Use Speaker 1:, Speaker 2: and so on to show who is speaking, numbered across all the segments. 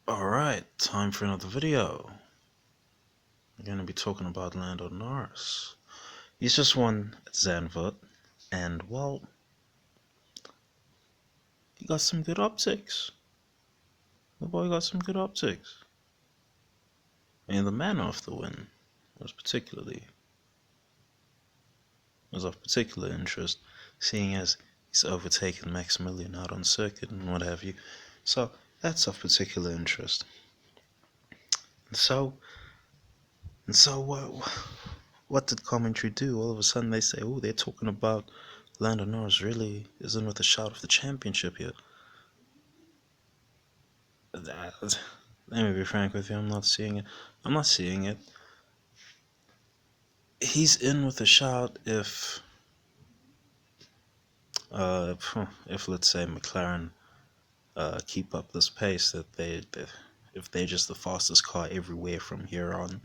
Speaker 1: Alright, time for another video. We're going to be talking about Lando Norris. He's just won at Zandvoort, and well, he got some good optics. The boy got some good optics. And the manner of the win was of particular interest, seeing as he's overtaken Maximilian out on circuit and what have you. So that's of particular interest. And so what did commentary do? All of a sudden they say, oh, they're talking about Lando Norris really is in with a shot of the championship here. Let me be frank with you, I'm not seeing it. He's in with a shot if let's say McLaren keep up this pace if they're just the fastest car everywhere from here on,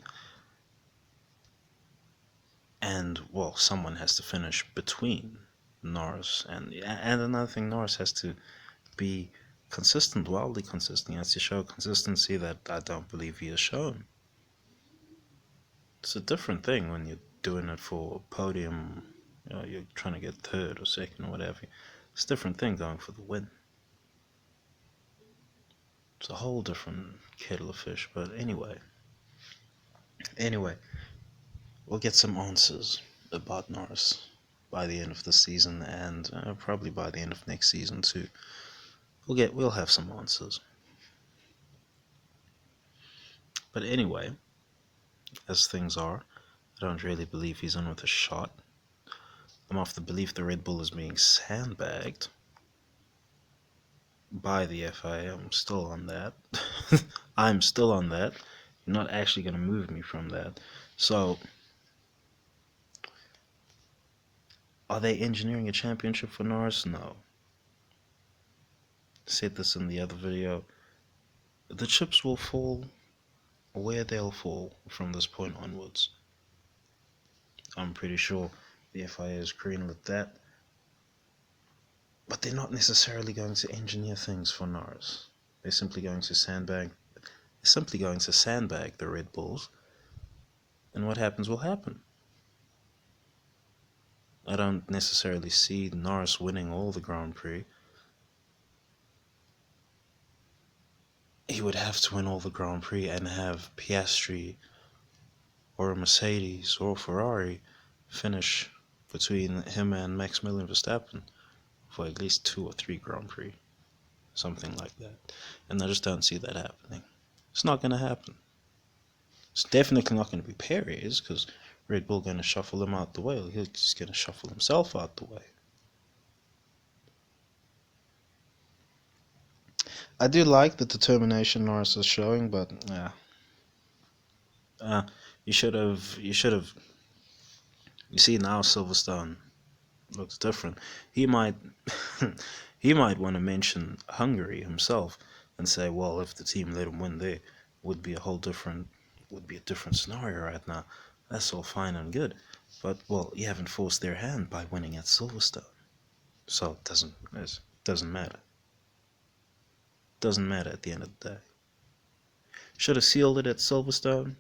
Speaker 1: and well, someone has to finish between Norris and another thing, Norris has to be consistent, wildly consistent. He has to show consistency that I don't believe he has shown. It's a different thing when you're doing it for a podium, you're trying to get third or second or whatever. It's a different thing going for the win. It's a whole different kettle of fish. But anyway, we'll get some answers about Norris by the end of the season, and probably by the end of next season too. We'll have some answers. But anyway, as things are, I don't really believe he's in with a shot. I'm of the belief the Red Bull is being sandbagged by the FIA. I'm still on that. I'm still on that. You're not actually going to move me from that. So, are they engineering a championship for Norris? No. I said this in the other video. The chips will fall where they'll fall from this point onwards. I'm pretty sure the FIA is greenlit that. But they're not necessarily going to engineer things for Norris. They're simply going to sandbag the Red Bulls, and what happens will happen. I don't necessarily see Norris winning all the Grand Prix. He would have to win all the Grand Prix and have Piastri or a Mercedes or a Ferrari finish between him and Maximilian Verstappen for at least 2 or 3 Grand Prix. Something like that. And I just don't see that happening. It's not going to happen. It's definitely not going to be Perez, because Red Bull going to shuffle him out the way. He's going to shuffle himself out the way. I do like the determination Norris is showing, but you should have. You see, now Silverstone looks different. He might he might want to mention Hungary himself and say, well, if the team let him win there, would be a different scenario right now. That's all fine and good, but well, you haven't forced their hand by winning at Silverstone, so it doesn't matter. Doesn't matter at the end of the day. Should have sealed it at Silverstone,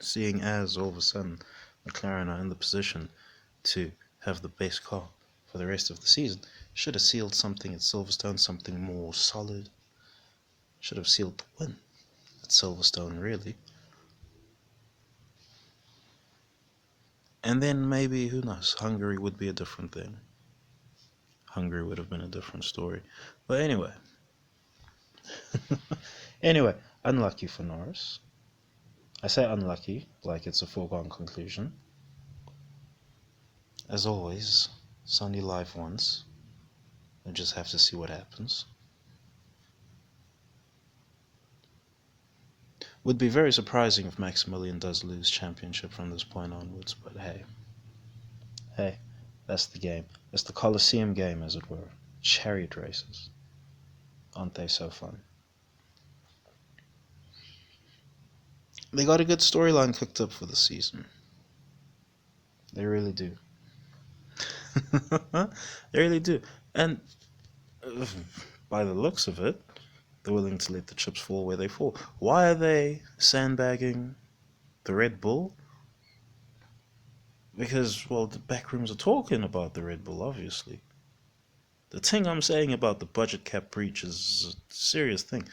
Speaker 1: seeing as all of a sudden McLaren are in the position to have the best car for the rest of the season. Should have sealed something at Silverstone, something more solid. Should have sealed the win at Silverstone, really. And then maybe, who knows, Hungary would be a different thing. Hungary would have been a different story. But anyway. Unlucky for Norris. I say unlucky like it's a foregone conclusion. As always, it's only live once. We just have to see what happens. Would be very surprising if Maximilian does lose championship from this point onwards, but hey, that's the game. It's the Colosseum game, as it were. Chariot races. Aren't they so fun? They got a good storyline cooked up for the season. They really do. They really do. And by the looks of it, They're willing to let the chips fall where they fall. Why are they sandbagging the Red Bull? Because, well, the backrooms are talking about the Red Bull, obviously. The thing I'm saying about the budget cap breach is a serious thing.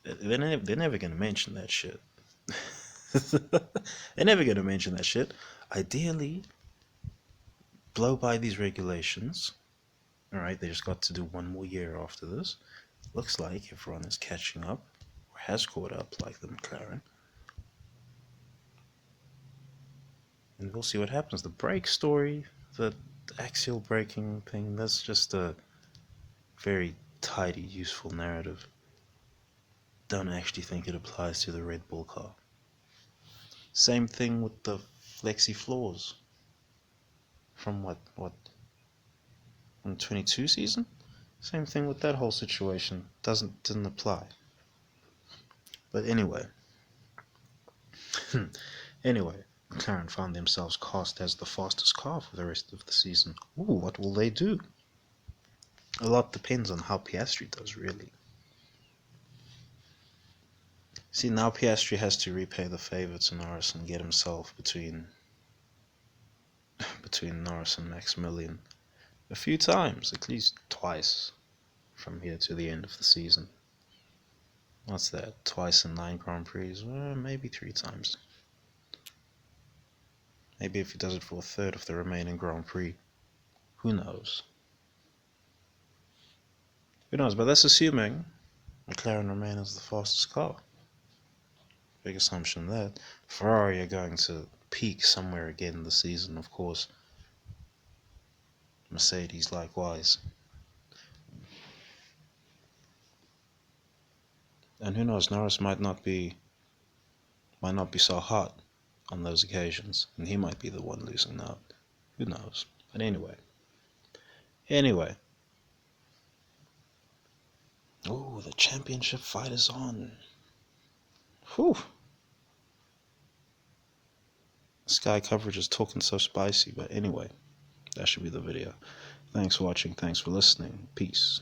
Speaker 1: They're never going to mention that shit. They're never going to mention that shit. Ideally, blow by these regulations. Alright, they just got to do one more year after this. Looks like everyone is catching up, or has caught up, like the McLaren. And we'll see what happens. The brake story, the axial braking thing, that's just a very tidy, useful narrative. Don't actually think it applies to the Red Bull car. Same thing with the flexi floors. From what, from 22 season? Same thing with that whole situation. Didn't apply. But anyway, anyway, McLaren found themselves cast as the fastest car for the rest of the season. Ooh, what will they do? A lot depends on how Piastri does, really. See, now Piastri has to repay the favour to Norris and get himself between Norris and Maximilian a few times, at least twice, from here to the end of the season. What's that? Twice in 9 Grand Prix? Maybe 3 times. Maybe if he does it for a third of the remaining Grand Prix. Who knows? Who knows? But that's assuming McLaren remain as the fastest car. Big assumption that. Ferrari are going to peak somewhere again this season, of course. Mercedes likewise. And who knows, Norris might not be so hot on those occasions, and he might be the one losing out. Who knows? But anyway. Oh, the championship fight is on. Whew. Sky coverage is talking so spicy, but anyway, that should be the video. Thanks for watching, thanks for listening. Peace.